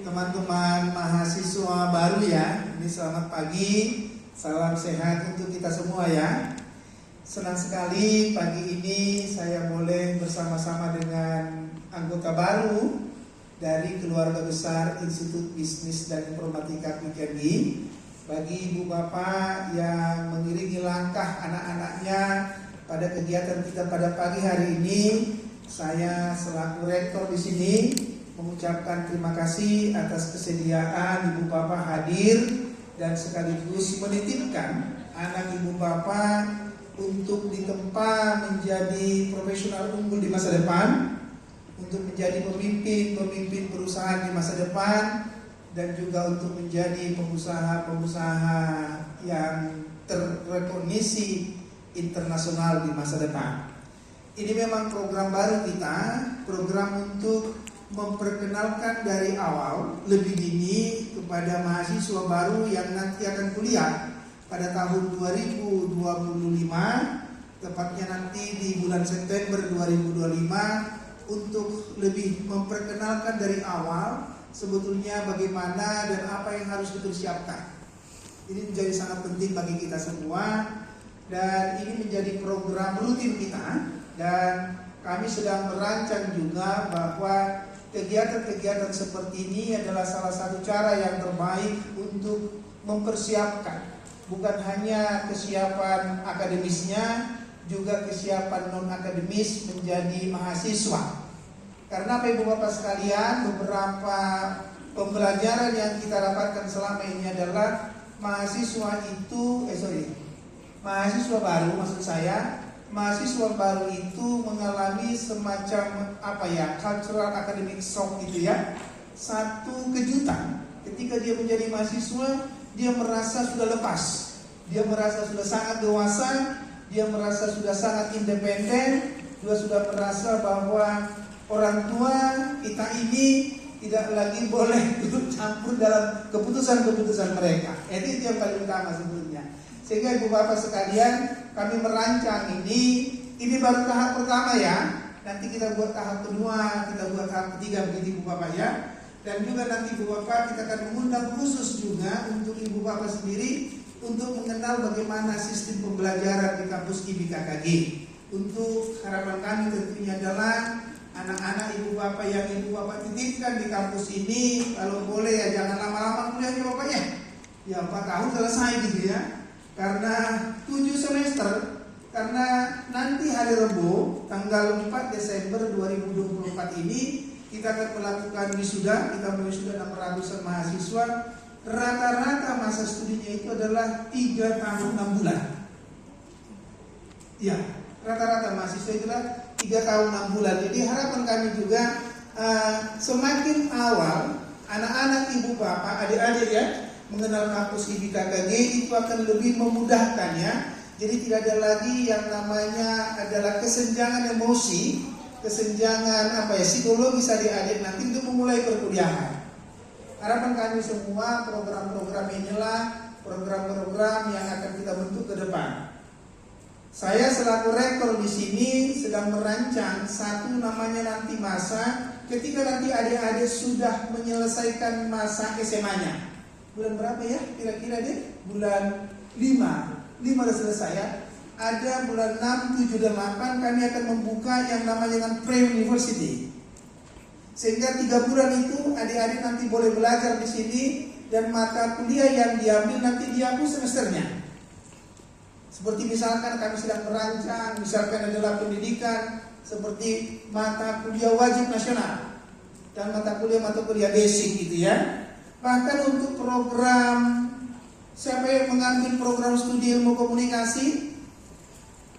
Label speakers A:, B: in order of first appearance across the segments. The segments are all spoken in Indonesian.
A: teman-teman mahasiswa baru ya. Ini selamat pagi, salam sehat untuk kita semua ya. Senang sekali pagi ini saya boleh bersama-sama dengan anggota baru dari keluarga besar Institut Bisnis dan Informatika PKI. Bagi ibu bapak yang mengiringi langkah anak-anaknya pada kegiatan kita pada pagi hari ini, saya selaku rektor di sini mengucapkan terima kasih atas kesediaan ibu bapak hadir dan sekaligus menitipkan anak ibu bapak untuk ditempa menjadi profesional unggul di masa depan, untuk menjadi pemimpin perusahaan di masa depan, dan juga untuk menjadi pengusaha-pengusaha yang terrekognisi internasional di masa depan. Ini memang program baru kita, program untuk memperkenalkan dari awal lebih dini kepada mahasiswa baru yang nanti akan kuliah pada tahun 2025, tepatnya nanti di bulan September 2025, untuk lebih memperkenalkan dari awal sebetulnya bagaimana dan apa yang harus dipersiapkan. Ini menjadi sangat penting bagi kita semua, dan ini menjadi program rutin kita, dan kami sedang merancang juga bahwa kegiatan-kegiatan seperti ini adalah salah satu cara yang terbaik untuk mempersiapkan bukan hanya kesiapan akademisnya, juga kesiapan non-akademis menjadi mahasiswa. Karena Bapak Ibu Bapak sekalian, beberapa pembelajaran yang kita dapatkan selama ini adalah mahasiswa baru itu mengalami semacam cultural academic shock gitu ya. Satu kejutan ketika dia menjadi mahasiswa, dia merasa sudah lepas, dia merasa sudah sangat dewasa, dia merasa sudah sangat independen, dia sudah merasa bahwa orang tua kita ini tidak lagi boleh ikut campur dalam keputusan-keputusan mereka. Itu yang paling utama sebetulnya. Sehingga ibu bapak sekalian, kami merancang ini baru tahap pertama ya. Nanti kita buat tahap kedua, kita buat tahap ketiga begitu ibu bapak ya. Dan juga nanti ibu bapak kita akan mengundang khusus juga untuk ibu bapak sendiri untuk mengenal bagaimana sistem pembelajaran di kampus IBKKG. Untuk harapan kami tentunya adalah anak-anak ibu bapak yang ibu bapak titipkan di kampus ini, kalau boleh ya jangan lama-lama kuliahnya bapaknya. Ya 4 tahun selesai gitu ya. Karena 7 semester, karena nanti hari Rabu tanggal 4 Desember 2024 ini kita akan melakukan wisuda, kita mewisuda 600 mahasiswa. Rata-rata masa studinya itu adalah 3 tahun 6 bulan. Ya, rata-rata mahasiswa itu adalah 3 tahun 6 bulan. Jadi harapan kami juga semakin awal anak-anak ibu bapak, adik-adik ya, mengenal kampus IBKKG itu akan lebih memudahkan ya. Jadi tidak ada lagi yang namanya adalah kesenjangan emosi, kesenjangan psikologis adik-adik nanti untuk memulai perkuliahan. Harapan kami semua program-program inilah program-program yang akan kita bentuk ke depan. Saya selaku rektor di sini sedang merancang satu namanya nanti masa ketika nanti adik-adik sudah menyelesaikan masa SMA-nya. Bulan berapa ya? Kira-kira deh bulan 5 sudah selesai ya. Ada bulan 6, 7, dan 8 kami akan membuka yang namanya pre-university. Sehingga 3 bulan itu adik-adik nanti boleh belajar di sini, dan mata kuliah yang diambil nanti dihapus semesternya. Seperti misalkan kami sedang merancang, misalkan adalah pendidikan seperti mata kuliah wajib nasional dan mata kuliah basic gitu ya. Bahkan untuk program, siapa yang mengambil program studi ilmu komunikasi,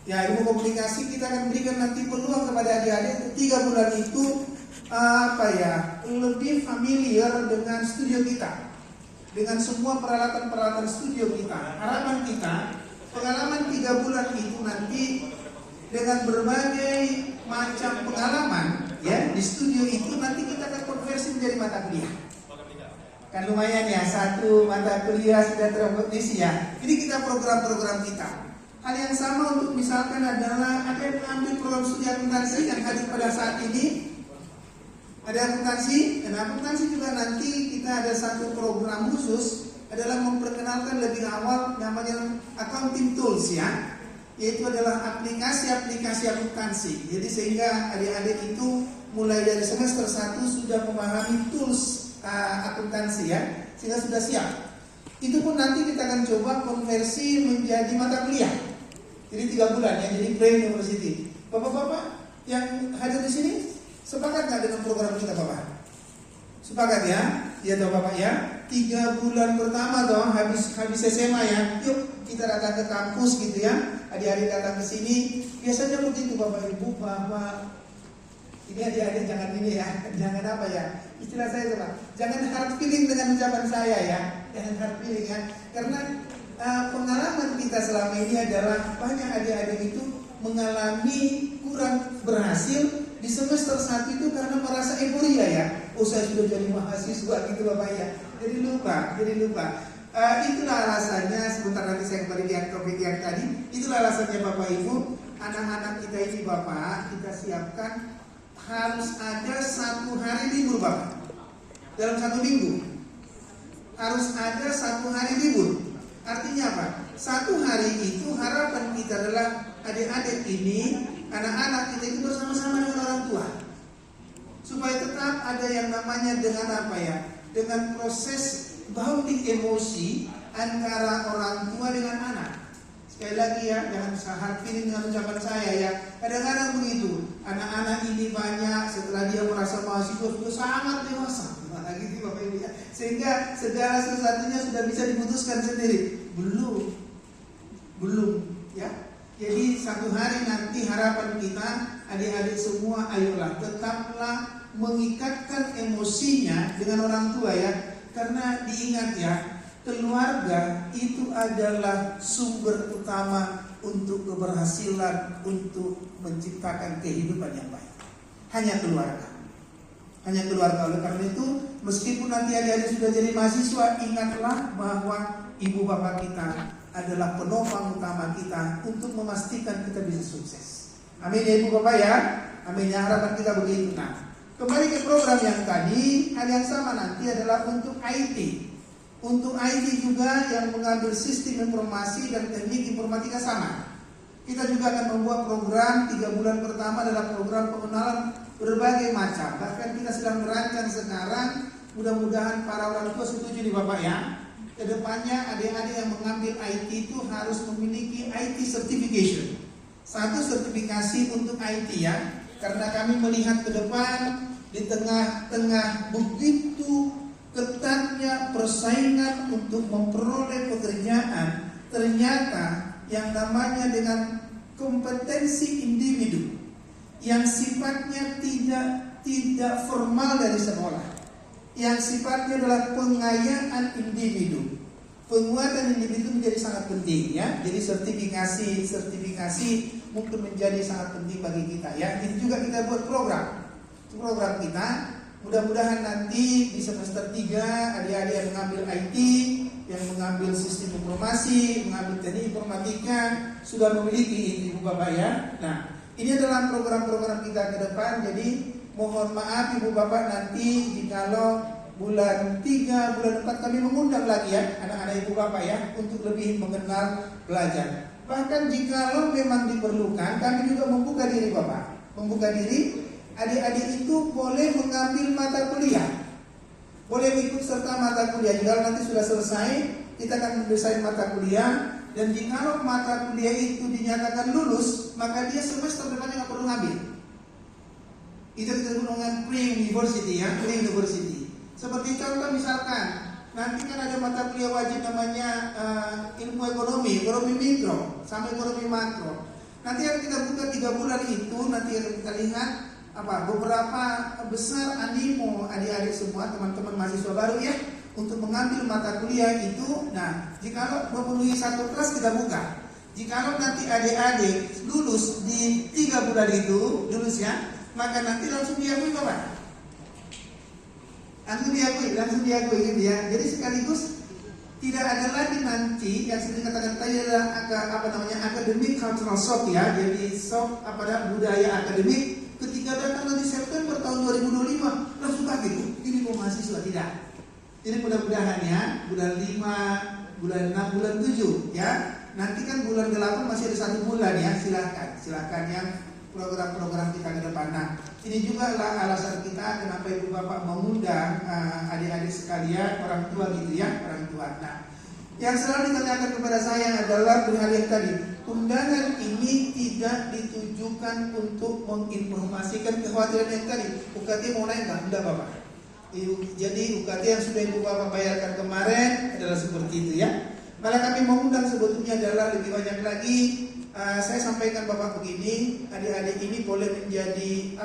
A: ya ilmu komunikasi kita akan berikan nanti peluang kepada adik-adik 3 bulan itu lebih familiar dengan studio kita, dengan semua peralatan-peralatan studio kita. Harapan kita pengalaman 3 bulan itu nanti dengan berbagai macam pengalaman ya di studio itu nanti kita akan konversi menjadi mata kuliah. Kan lumayan ya, 1 mata kuliah sudah terkognisi ya. Jadi kita program-program kita. Hal yang sama untuk misalkan adalah ada yang mengambil program studi akuntansi yang hadir pada saat ini. Ada akuntansi, dan akuntansi juga nanti kita ada satu program khusus adalah memperkenalkan lebih awal namanya accounting tools ya, yaitu adalah aplikasi-aplikasi akuntansi. Jadi sehingga adik-adik itu mulai dari semester 1 sudah memahami tools akuntansi ya, sehingga sudah siap. Itu pun nanti kita akan coba konversi menjadi mata kuliah. Jadi 3 bulan ya, jadi Brain University. Bapak-bapak yang hadir di sini sepakat nggak dengan program kita, Bapak? Sepakat ya? Ya toh Bapak ya? 3 bulan pertama toh habis SMA ya. Yuk kita datang ke kampus gitu ya. Adik-adik datang ke sini. Biasanya begitu Bapak Ibu, Bapak. Ini adik-adik jangan ini ya, jangan apa ya? Istilah saya coba. Jangan hard feeling dengan ucapan saya ya. Jangan hard feeling ya. Karena pengalaman kita selama ini adalah banyak adik-adik itu mengalami kurang berhasil di semester 1 itu karena merasa euforia ya. Oh saya sudah jadi mahasiswa gitu Bapak ya. Jadi lupa. Itulah alasannya, sebentar nanti saya kembali di topik yang tadi. Itulah alasannya Bapak Ibu, anak-anak kita ini Bapak, kita siapkan harus ada 1 hari libur Bapak. Dalam 1 minggu harus ada 1 hari libur. Artinya apa? 1 hari itu harapan kita adalah adik-adik ini, anak-anak kita itu bersama-sama dengan orang tua, supaya tetap ada yang namanya dengan apa ya, dengan proses bonding emosi antara orang tua dengan anak. Sekali lagi ya, jangan hard feeling dengan ucapan saya ya. Kadang-kadang begitu, anak-anak ini banyak setelah dia merasa mahasiswa sudah sangat dewasa, gitu Bapak Ibu ya, sehingga segala sesuatunya sudah bisa diputuskan sendiri. Belum ya. Jadi 1 hari nanti harapan kita adik-adik semua, ayolah tetaplah mengikatkan emosinya dengan orang tua ya. Karena diingat ya, keluarga itu adalah sumber utama untuk keberhasilan, untuk menciptakan kehidupan yang baik. Hanya keluarga. Oleh karena itu, meskipun nanti adik-adik sudah jadi mahasiswa, ingatlah bahwa ibu bapak kita adalah penopang utama kita untuk memastikan kita bisa sukses. Amin ya ibu bapak ya. Amin ya, harapan kita begitu. Nah, kembali ke program yang tadi, hal yang sama nanti adalah untuk IT. Untuk IT juga yang mengambil sistem informasi dan teknik informatika sama. Kita juga akan membuat program 3 bulan pertama adalah program pengenalan berbagai macam. Bahkan kita sedang merancang sekarang, mudah-mudahan para orang tua setuju nih Bapak ya. Kedepannya adik-adik yang mengambil IT itu harus memiliki IT certification. 1 sertifikasi untuk IT ya. Karena kami melihat ke depan di tengah-tengah begitu ketatnya persaingan untuk memperoleh pekerjaan, ternyata yang namanya dengan kompetensi individu yang sifatnya tidak formal dari sekolah, yang sifatnya adalah pengayaan individu. Penguatan individu menjadi sangat penting ya. Jadi sertifikasi mungkin menjadi sangat penting bagi kita ya. Ini juga kita buat program kita. Mudah-mudahan nanti di semester 3 adik-adik yang mengambil IT, yang mengambil sistem informasi, mengambil teknik informatika sudah memiliki ini Ibu Bapak ya. Nah, ini adalah program-program kita ke depan. Jadi mohon maaf Ibu Bapak nanti jikalau bulan 3, bulan 4 kami mengundang lagi ya anak-anak Ibu Bapak ya untuk lebih mengenal belajar. Bahkan jikalau memang diperlukan, kami juga membuka diri Bapak. Membuka diri, adik-adik itu boleh mengambil mata kuliah, boleh ikut serta mata kuliah. Jika nanti sudah selesai, kita akan mendesain mata kuliah. Dan jika mata kuliah itu dinyatakan lulus, maka dia semester depannya nggak perlu ngambil. Itu kita sebut dengan pre-university ya, pre-university. Seperti contoh misalkan, nanti kan ada mata kuliah wajib namanya ilmu ekonomi mikro, sama ekonomi makro. Nanti yang kita buka 3 bulan itu, nanti akan kita lihat beberapa besar animo adik-adik semua, teman-teman mahasiswa baru ya, untuk mengambil mata kuliah itu. Nah, jika memenuhi 1 kelas kita buka. Jika nanti adik-adik lulus di 3 bulan itu, lulus ya, maka nanti langsung diakui Bapak. Langsung diakui gitu ya. Jadi sekaligus tidak ada lagi nanti yang sering katakan tadi adalah akademik cultural shock ya. Jadi shock budaya akademik ketika datang nanti September tahun 2025 kaget, ini kok mahasiswa, tidak. Ini mudah-mudahan ya, bulan 5, bulan 6, bulan 7 ya. Nanti kan bulan 8 masih ada 1 bulan ya, silahkan yang program-program kita ke depan. Nah, ini juga lah alasan kita kenapa ibu bapak mengundang adik-adik sekalian, orang tua gitu ya, orang tua. Nah, yang selalu ditanyakan kepada saya adalah hal yang tadi, undangan ini tidak ditujukan untuk menginformasikan kekhawatiran yang tadi. UKT mau naik nggak? Enggak bapak. Jadi UKT yang sudah ibu bapak bayarkan kemarin adalah seperti itu ya. Malah kami mengundang sebetulnya adalah lebih banyak lagi. Saya sampaikan bapak begini, adik-adik ini boleh menjadi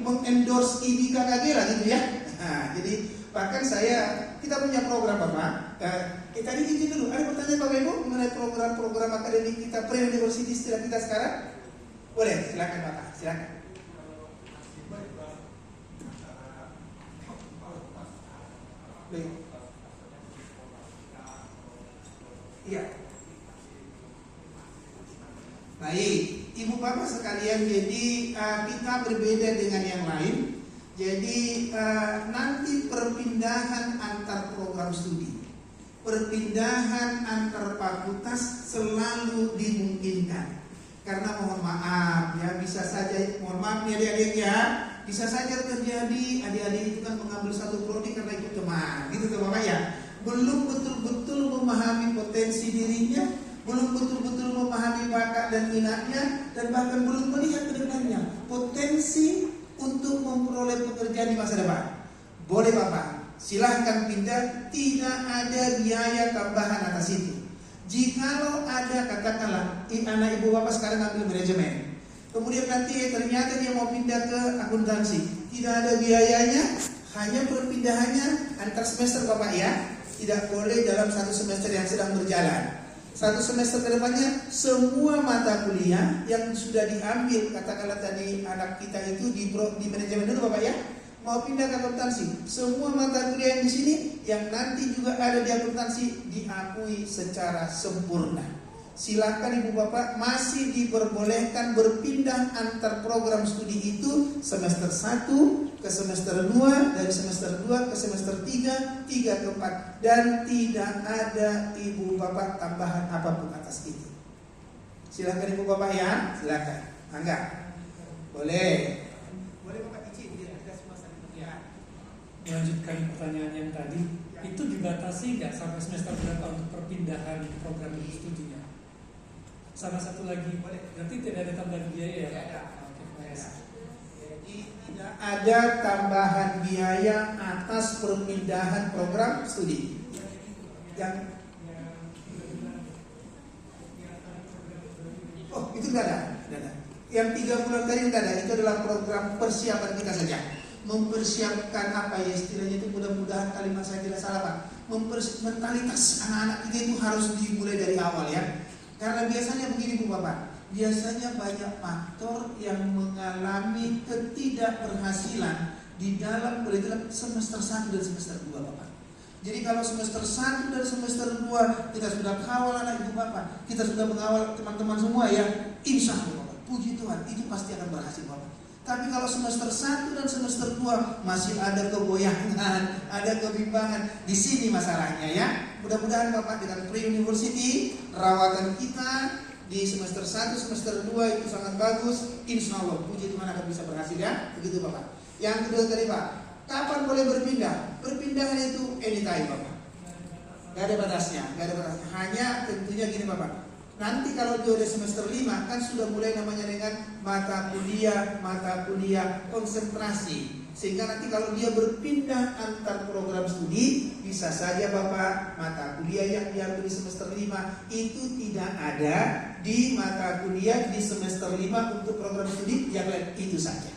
A: mengendorse IBKKG lah gitu ya. Nah, jadi bahkan kita punya program bapak. Tadi izin dulu, ada pertanyaan bapak ibu mengenai program-program akademik kita pre-university istilah kita sekarang? Boleh, silakan bapak, silakan. Baik. Iya. Baik, ibu bapak sekalian, jadi kita berbeda dengan yang lain. Jadi nanti perpindahan antar program studi, perpindahan antar fakultas selalu dimungkinkan. Karena mohon maaf ya, bisa saja, mohon maaf nih adik-adik ya, bisa saja terjadi adik-adik itu kan mengambil satu prodi karena ikut teman, gitu tuh bapak ya. Belum betul-betul memahami potensi dirinya, belum betul-betul memahami bakat dan minatnya, dan bahkan belum melihat ke depannya potensi untuk memperoleh pekerjaan di masa depan. Boleh bapak, silahkan pindah, tidak ada biaya tambahan atas itu. Jikalau ada, katakanlah anak ibu bapak sekarang ambil manajemen, kemudian nanti ternyata dia mau pindah ke akuntansi, tidak ada biayanya, hanya perpindahannya antar semester bapak ya. Tidak boleh dalam satu semester yang sedang berjalan. Satu semester ke depannya semua mata kuliah yang sudah diambil, katakanlah tadi anak kita itu di manajemen dulu bapak ya, mau pindah ke akuntansi, semua mata kuliah yang di sini yang nanti juga ada di akuntansi diakui secara sempurna. Silakan ibu bapak masih diperbolehkan berpindah antar program studi itu semester 1 ke semester 2, dari semester 2 ke semester 3, 3 ke 4, dan tidak ada ibu bapak tambahan apapun atas itu. Silakan ibu bapak ya, silakan. Angga, boleh bapak izin, kita semua saling berpihak.
B: Melanjutkan pertanyaan yang tadi, itu dibatasi nggak sampai semester berapa untuk perpindahan program studinya? Sama satu lagi, berarti tidak ada tambahan biaya ya?
A: Tidak ada. Jadi tidak ada tambahan biaya atas perpindahan program studi. Itu tidak ada. Yang 3 bulan tadi tidak ada. Itu adalah program persiapan kita saja. Mempersiapkan apa ya istilahnya itu, mudah-mudahan kalimat saya tidak salah pak. Mentalitas anak-anak kita itu harus dimulai dari awal ya. Karena biasanya begini Bu Bapak, biasanya banyak faktor yang mengalami ketidakberhasilan di dalam semester 1 dan semester 2 Bapak. Jadi kalau semester 1 dan semester 2 kita sudah kawal anak ibu Bapak, kita sudah mengawal teman-teman semua ya, insya Allah Bapak, puji Tuhan, itu pasti akan berhasil Bapak. Tapi kalau semester 1 dan semester 2 masih ada kegoyangan, ada kebimbangan, di sini masalahnya ya. Mudah-mudahan Bapak dengan pre-university, rawatan kita di semester 1, semester 2 itu sangat bagus. Insya Allah, puji Tuhan akan bisa berhasil ya. Begitu Bapak. Yang kedua tadi Pak, kapan boleh berpindah? Perpindahan itu anytime Bapak. Gak ada batasnya, Hanya tentunya gini Bapak. Nanti kalau dia udah semester 5 kan sudah mulai namanya dengan mata kuliah konsentrasi. Sehingga nanti kalau dia berpindah antar program studi, bisa saja Bapak mata kuliah yang diambil di semester 5 itu tidak ada di mata kuliah di semester 5 untuk program studi yang lain. Itu saja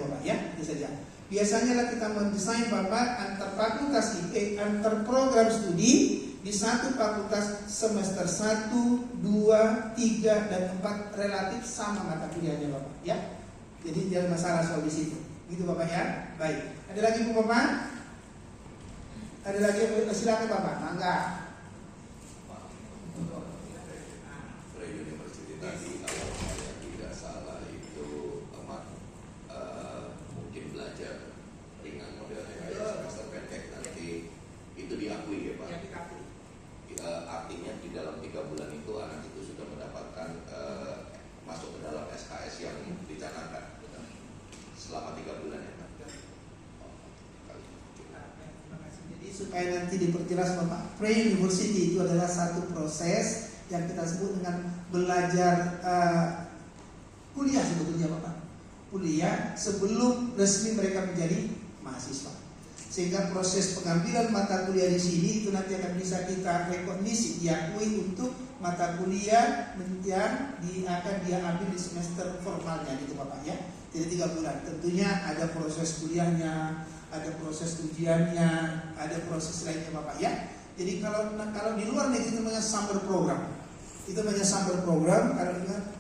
A: Bapak ya, itu saja. Biasanya lah kita mendesain Bapak antar fakultas antar program studi di satu fakultas semester 1, 2, 3, dan 4 relatif sama mata kuliahnya Bapak ya. Jadi jangan masalah soal di situ. Gitu Bapak ya. Baik. Ada lagi Bu Bapak? Ada lagi? Silakan Bapak. Mangga.
C: Pre-university tadi kalau saya tidak salah itu
A: supaya nanti diperjelas Bapak, pre-university itu adalah satu proses yang kita sebut dengan belajar kuliah sebetulnya Bapak. Kuliah sebelum resmi mereka menjadi mahasiswa. Sehingga proses pengambilan mata kuliah di sini itu nanti akan bisa kita rekognisi, diakui untuk mata kuliah yang akan dia ambil di semester formalnya gitu Bapak ya. Jadi 3 bulan. Tentunya ada proses kuliahnya, ada proses ujiannya, ada proses lainnya Bapak ya. Jadi kalau di luar negeri itu namanya summer program. Itu namanya summer program.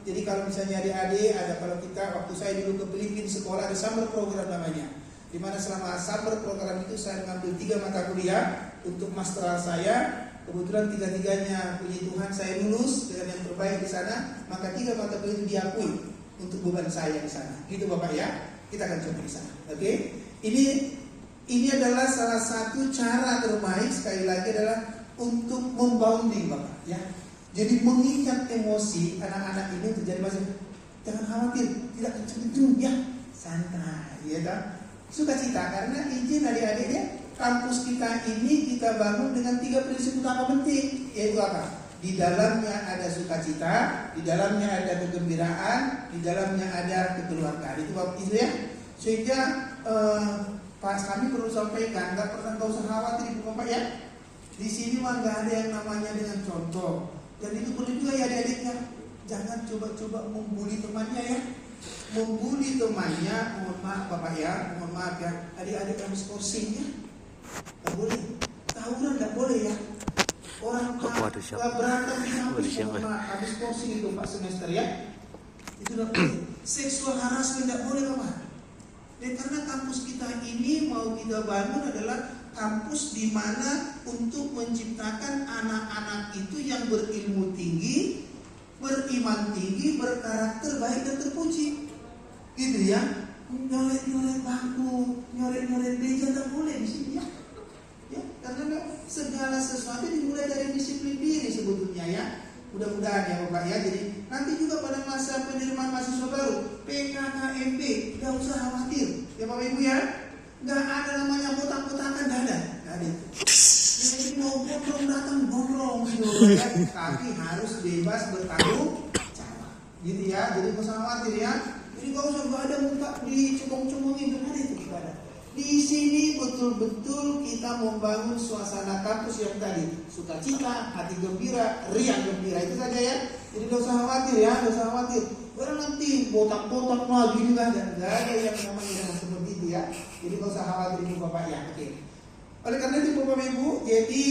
A: Jadi kalau misalnya adik-adik ada, kalau kita waktu saya dulu ke Filipina sekolah ada summer program namanya. Di mana selama summer program itu saya mengambil 3 mata kuliah untuk masteral saya. Kebetulan 3-tiganya puji Tuhan saya lulus dengan yang terbaik di sana, maka 3 mata kuliah itu diakui untuk beban saya di sana. Gitu Bapak ya. Kita akan coba di sana. Oke. Ini adalah salah satu cara terbaik sekali lagi adalah untuk membounding Bapak ya. Jadi mengikat emosi anak-anak ini terjadi masih jangan khawatir, tidak kenceng-kenceng ya, santai ya kan. Sukacita, karena izin adik-adiknya kampus kita ini kita bangun dengan 3 prinsip utama penting, yaitu apa? Di dalamnya ada sukacita, di dalamnya ada kegembiraan, di dalamnya ada kekeluargaan. Itu Bapak Ibu ya. Sehingga Pak kami perlu sampaikan, nggak usah khawatir Ibu Bapak ya. Di sini mah nggak ada yang namanya dengan contoh. Dan itu perlu juga ya adik-adiknya, jangan coba-coba membuli temannya ya. Membuli temannya, mohon maaf Bapak ya, mohon maaf ya, adik-adik kami skorsing ya, nggak boleh. Tawuran nggak boleh ya. Orang berantem di kampus, mohon maaf, kami skorsing itu Pak semester ya. Itu nggak boleh. Seksual harassment nggak boleh Bapak. Dan karena kampus kita ini mau kita bangun adalah kampus di mana untuk menciptakan anak-anak itu yang berilmu tinggi, beriman tinggi, berkarakter baik dan terpuji. Gitu ya. Nyoret-nyoret bangku, nyoret-nyoret meja tak boleh di sini ya. Ya, karena segala sesuatu dimulai dari disiplin diri sebetulnya ya. Mudah-mudahan ya Bapak ya. Jadi nanti juga pada masa penerimaan mahasiswa baru PKKMB, nggak usah khawatir ya Bapak Ibu ya. Nggak ada namanya botak-botakan, nggak ada. Jadi mau gondrong datang gondrong gitu ya. Tapi harus bebas bertanggung jawab. Gitu ya. Jadi nggak usah khawatir ya. Jadi nggak ada muka dicemong-cemongin, nggak ada itu, nggak ada. Di sini betul-betul kita membangun suasana kampus yang tadi sukacita, hati gembira, riang gembira, itu saja ya. Jadi nggak usah khawatir ya, nggak usah khawatir. Karena nanti botak-botak lagi nggak ada yang namanya yang seperti itu ya. Jadi nggak usah khawatir Ibu Bapak ya. Oke. Oleh karena itu Bapak Ibu, jadi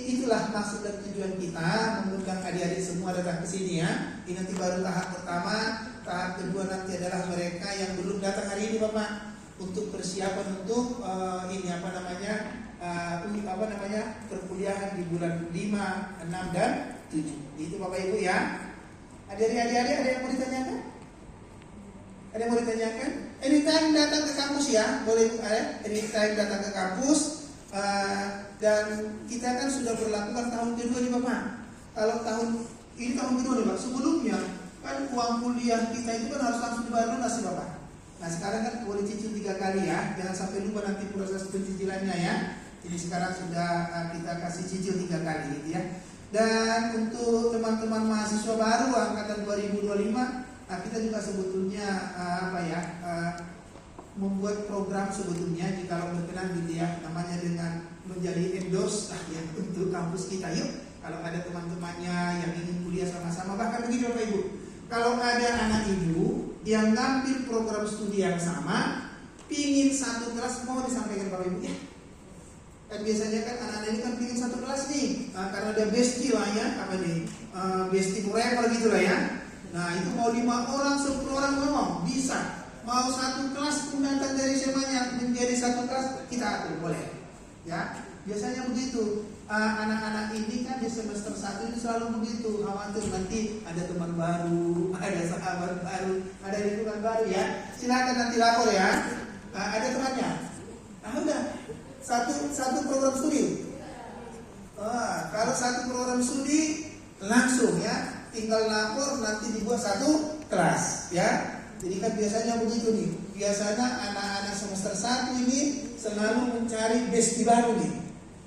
A: itulah maksud dan tujuan kita mengundang adik-adik semua datang ke sini ya. Ini nanti baru tahap pertama, tahap kedua nanti adalah mereka yang belum datang hari ini Bapak. Untuk persiapan untuk perkuliahan di bulan 5, 6 dan 7. Itu Bapak Ibu ya. Adik-adik ada yang mau ditanyakan? Ada yang mau ditanyakan? Anytime datang ke kampus ya, boleh anytime datang ke kampus. Dan kita kan sudah berlakukan tahun kedua nih Bapak. Kalau tahun kedua nih Pak. Sebelumnya kan uang kuliah kita itu kan harus langsung dibayar lunas nih Bapak. Nah sekarang kan boleh cicil 3 kali ya. Jangan sampai lupa nanti proses pencicilannya ya. Jadi sekarang sudah kita kasih cicil 3 kali gitu ya. Dan untuk teman-teman mahasiswa baru angkatan 2025, nah kita juga sebetulnya membuat program sebetulnya jika berkenan gitu ya, namanya dengan menjadi endorse ya untuk kampus kita. Yuk kalau ada teman-temannya yang ingin kuliah sama-sama, bahkan begini Bapak Ibu, kalau ada anak ibu yang ngambil program studi yang sama, pingin satu kelas, mau disampaikan Bapak Ibu ya. Dan biasanya kan anak-anak ini kan pingin satu kelas nih, karena ada bestie lah ya, bestie forever gitu lah ya. Nah itu mau 5 orang, 10 orang ngomong, bisa. Mau satu kelas pun datang dari semuanya menjadi satu kelas, kita atur, boleh. Ya, biasanya begitu. Anak-anak ini kan di semester 1 ini selalu begitu, khawatir nanti ada teman baru, ada sahabat baru, ada lingkungan baru ya. Silakan nanti lapor ya. Ada temannya. Nah udah, satu program studi. Kalau satu program studi langsung ya, tinggal lapor nanti dibuat satu kelas ya. Jadi kan biasanya begitu nih. Biasanya anak-anak semester 1 ini selalu mencari bestie baru nih.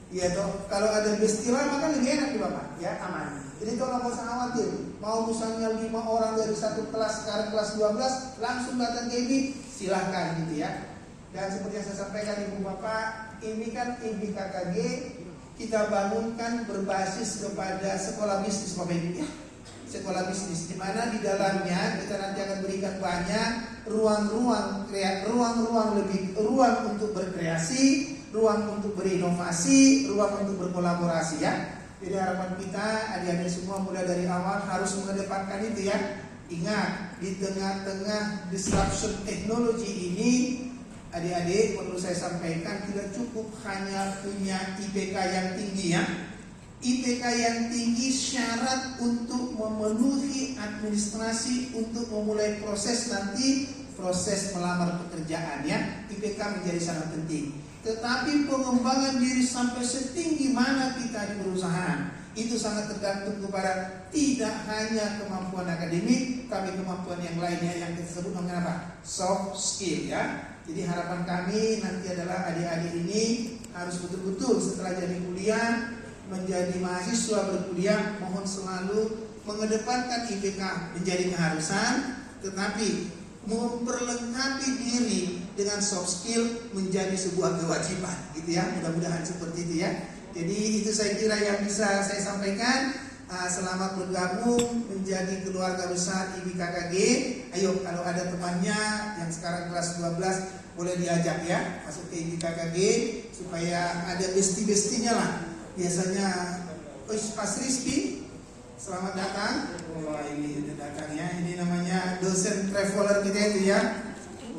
A: Ya toh, kalau ada bestie lama kan lebih enak nih Bapak, ya aman. Jadi toh nggak usah khawatir. Mau misalnya 5 orang dari satu kelas sekarang kelas 12 langsung datang ke IBI, silahkan gitu ya. Dan seperti yang saya sampaikan Ibu Bapak, ini kan IBI KKG kita bangunkan berbasis kepada sekolah bisnis Bapak Ibu ya. Sekolah bisnis di mana di dalamnya kita nanti akan berikan banyak ruang-ruang untuk berkreasi, ruang untuk berinovasi, ruang untuk berkolaborasi ya. Jadi harapan kita adik-adik semua mulai dari awal harus mengedepankan itu ya. Ingat, di tengah-tengah disruption teknologi ini, adik-adik perlu saya sampaikan tidak cukup hanya punya IPK yang tinggi ya. IPK yang tinggi syarat untuk memenuhi administrasi untuk memulai proses nanti proses melamar pekerjaan ya. IPK menjadi sangat penting. Tetapi pengembangan diri sampai setinggi mana kita di perusahaan itu sangat tergantung kepada tidak hanya kemampuan akademik, tapi kemampuan yang lainnya yang kita sebut namanya apa? Soft skill ya. Jadi harapan kami nanti adalah adik-adik ini harus betul-betul setelah jadi kuliah menjadi mahasiswa berkuliah, mohon selalu mengedepankan IPK menjadi keharusan, tetapi memperlengkapi diri dengan soft skill menjadi sebuah kewajiban, gitu ya. Mudah-mudahan seperti itu ya. Jadi itu saya kira yang bisa saya sampaikan. Selamat bergabung menjadi keluarga besar IBI KKG. Ayo kalau ada temannya yang sekarang kelas 12 boleh diajak ya masuk ke IBI KKG supaya ada bestie-bestinya lah. Biasanya Pak Rizky, selamat datang. Wah ini udah datang ya. Ini namanya dosen traveler kita itu ya.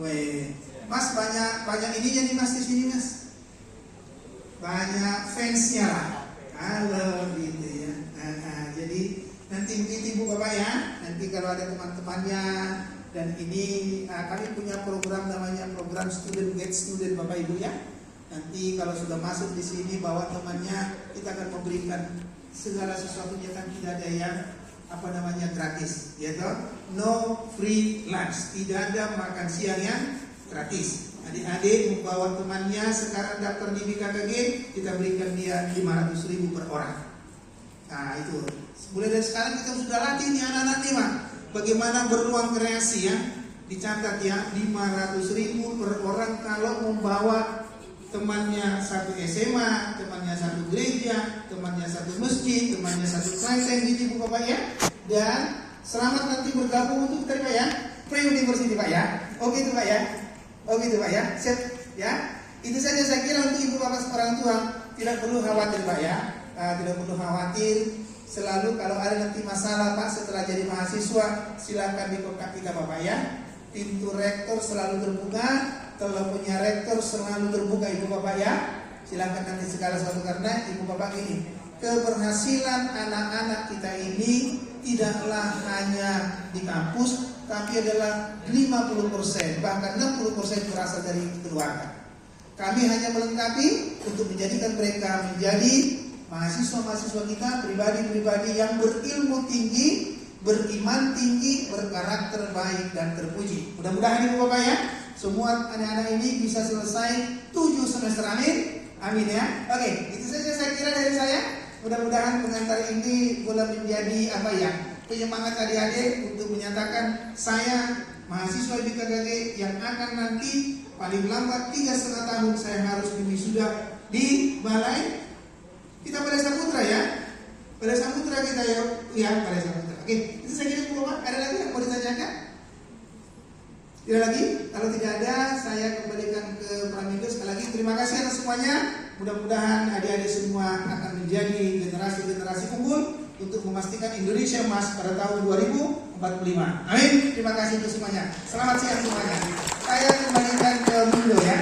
A: Weh, Mas banyak ininya nih Mas di sini Mas. Banyak fansnya lah. Halo gitu ya. Jadi nanti Ibu Bapak ya. Nanti kalau ada teman-temannya dan ini kami punya program namanya program Student Get Student Bapak Ibu ya. Nanti kalau sudah masuk di sini bawa temannya, kita akan memberikan segala sesuatunya kan tidak ada yang gratis, yaitu no free lunch, tidak ada makan siang yang gratis. Adik-adik membawa temannya sekarang daftar di KKG, kita berikan dia 500.000 per orang. Nah itu, mulai dari sekarang kita sudah latih nih anak-anak nih Pak, bagaimana beruang kreasi ya, dicatat ya 500.000 per orang kalau membawa temannya satu SMA, temannya satu gereja, temannya satu masjid, temannya satu kelenteng gitu Bu Bapak ya. Dan selamat nanti bergabung untuk kita Pak ya, pre-university Pak ya. Oh gitu Pak ya. Oh gitu Pak ya. Siap ya. Itu saja saya kira untuk Ibu Bapak orang tua tidak perlu khawatir Pak ya. Tidak perlu khawatir. Selalu kalau ada nanti masalah Pak setelah jadi mahasiswa silakan dikontak kita Bapak ya. Pintu rektor selalu terbuka. Teleponnya rektor selalu terbuka Ibu Bapak ya. Silakan nanti segala sesuatu karena Ibu Bapak ini keberhasilan anak-anak kita ini tidaklah hanya di kampus, tapi adalah 50%, bahkan 60% berasal dari keluarga. Kami hanya melengkapi untuk menjadikan mereka menjadi mahasiswa-mahasiswa kita, pribadi-pribadi yang berilmu tinggi, beriman tinggi, berkarakter baik dan terpuji. Mudah-mudahan Ibu Bapak ya, semua anak-anak ini bisa selesai 7 semester amin. Amin ya. Oke, itu saja saya kira dari saya. Mudah-mudahan pengantar ini boleh menjadi penyemangat adik-adik untuk menyatakan saya mahasiswa IBI KKG yang akan nanti paling lambat 3,5 tahun saya harus wisuda di Balai kita Balai Saputra ya. Balai Saputra kita ya Balai Saputra. Oke, itu saya kira Bu Bapak. Ada lagi yang mau ditanyakan? Tidak lagi? Kalau tidak ada, saya kembalikan ke Pramindo. Sekali lagi terima kasih atas semuanya. Mudah-mudahan adik-adik semua akan menjadi generasi-generasi unggul untuk memastikan Indonesia emas pada tahun 2045. Amin. Terima kasih untuk semuanya. Selamat siang semuanya. Saya kembalikan ke Mindo ya.